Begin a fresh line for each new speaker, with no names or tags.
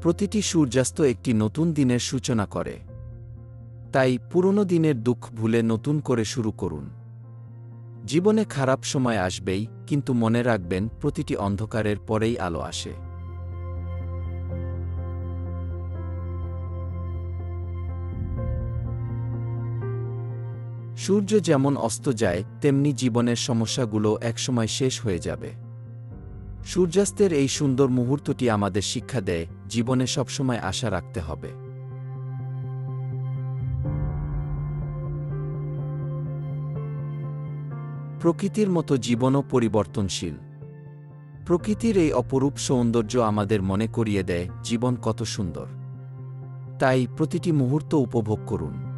প্রতিটি সূর্যাস্ত একটি নতুন দিনের সূচনা করে। তাই পুরনো দিনের দুঃখ ভুলে নতুন করে শুরু করুন। জীবনে খারাপ সময় আসবেই, কিন্তু মনে রাখবেন প্রতিটি অন্ধকারের পরেই আলো আসে। সূর্য যেমন অস্ত যায়, তেমনি জীবনের সমস্যাগুলো একসময় শেষ হয়ে যাবে। সূর্যাস্তের এই সুন্দর মুহূর্তটি আমাদের শিক্ষা দেয়, জীবনে সবসময় আশা রাখতে হবে। প্রকৃতির মতো জীবনও পরিবর্তনশীল। প্রকৃতির এই অপরূপ সৌন্দর্য আমাদের মনে করিয়ে দেয় জীবন কত সুন্দর। তাই প্রতিটি মুহূর্ত উপভোগ করুন।